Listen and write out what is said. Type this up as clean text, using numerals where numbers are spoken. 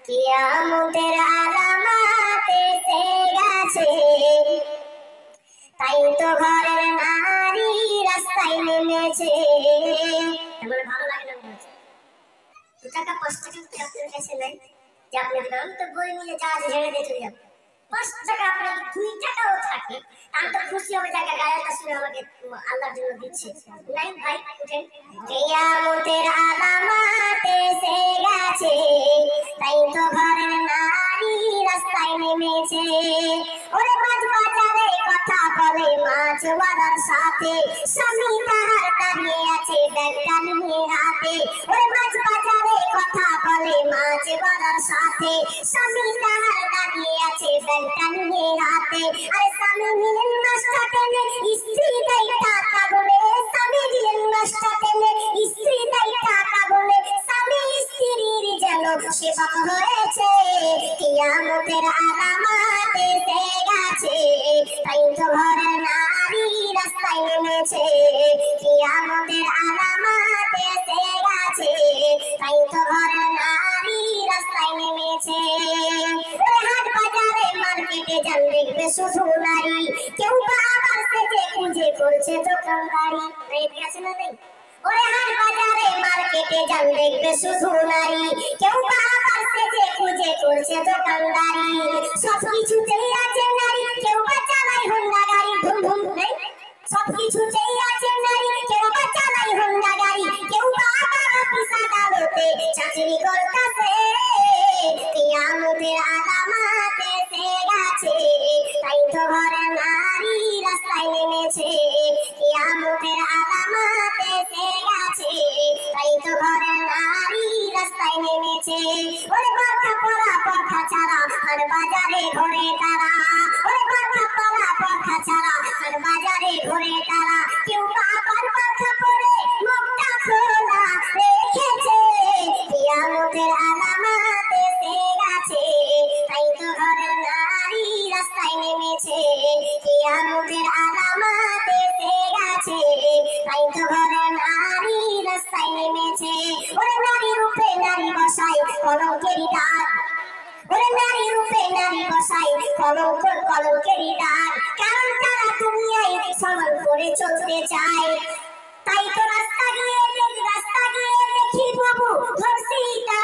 কিয়ামতের আলামত এসে গেছে, তাই তো ঘরের নারী রাস্তায় নেমেছে। আমার ভালো লাগে না বলছে, 2 টাকা 5 টাকা আপনার কাছে নাই যে আপনি আমি তো বই নিয়ে যা আছে ঝেড়ে দিয়ে চলে যাবো। 5 টাকা আপনার 2 টাকাও থাকে, আমি তো খুশি হবে জায়গা গায়কটা শুনে আমাকে আল্লাহর জন্য দিচ্ছে। নাই ভাই উঠেন। কিয়ামতের আলামত এসে গেছে, তাই তো ঘরের নারী রাস্তায় নেমেছে। ওরে মাছ বাজারে কথা বলে মাছওয়ালার সাথে, স্বামী তাহার দাঁড়িয়ে আছে ব্যাগটা নিয়ে হাতে। ওরে মাছ বাজারে কথা বলে মাছওয়ালার সাথে, স্বামী তাহার দাঁড়িয়ে আছে ব্যাগটা নিয়ে হাতে। আরে স্বামী নিলেন মাছটা টেনে, স্ত্রী দেয় টাকা বলে। স্বামী দিলেন মাছটা টেনে, স্ত্রী দেয় টাকা বলে। স্বামী স্ত্রীর যেন সেবক হয়েছে, কিয়ামতের আলামত এসে গেছে, তাই তো ঘরের নারী রাস্তায় নেমেছে। কিয়ামতের আলামত এসে গেছে, তাই তো ঘরের নারী রাস্তায় নেমেছে। হাট বাজারে মার্কেটে যান দেখবে শুধু নারী, কেউ বা আবার সেজে খুঁজে করছে দোকানদারি। আছে না নেই? ওরে হাট বাজারে মার্কেটে যান দেখবে শুধু নারী, কেউ বা আবার সেজে খুঁজে করছে দোকানদারি। সবকিছুতেই আছে নারী, কেউ বা চালায় হোন্ডা গাড়ি। ধুম ধুম নেই, সবকিছুতেই আছে নারী, কেউ বা চালায় হোন্ডা গাড়ি। কেউ বা আবার অফিস আদালতে চাকরি করতেছে। কিয়ামতের আলামত এসে গেছে, তাই তো ঘরের নারী রাস্তায় নেমেছে। কিয়ামতের আলামত এসে গেছে, তাই তো ঘরের নারী রাস্তায় নেমেছে। ওরে বোরখা পরা বোরখা ছাড়া আর বাজারে ঘোরে তারা। ওরে বোরখা পরা বোরখা ছাড়া আর বাজারে ঘোরে তারা। কেউ বা আবার বোরখা পরে মুখটা খোলা রেখেছে। কিয়ামতের আলামত এসে গেছে, তাই তো ঘরের নারী রাস্তায় নেমেছে। কিয়ামতের আলামত এসে গেছে, তাই তো ঘরের নারী রাস্তায় নেমেছে। ওরে নারী রূপে নারী বসায় কলঙ্কেরই দাগ। ওরে নারী রূপে নারী বসায় কলঙ্কেরই দাগ। কারণ তারা দুনিয়ায় সমান করে চলতে চায়। তাই তো রাস্তা গিয়ে দেখি বাবু ধর্ষিতা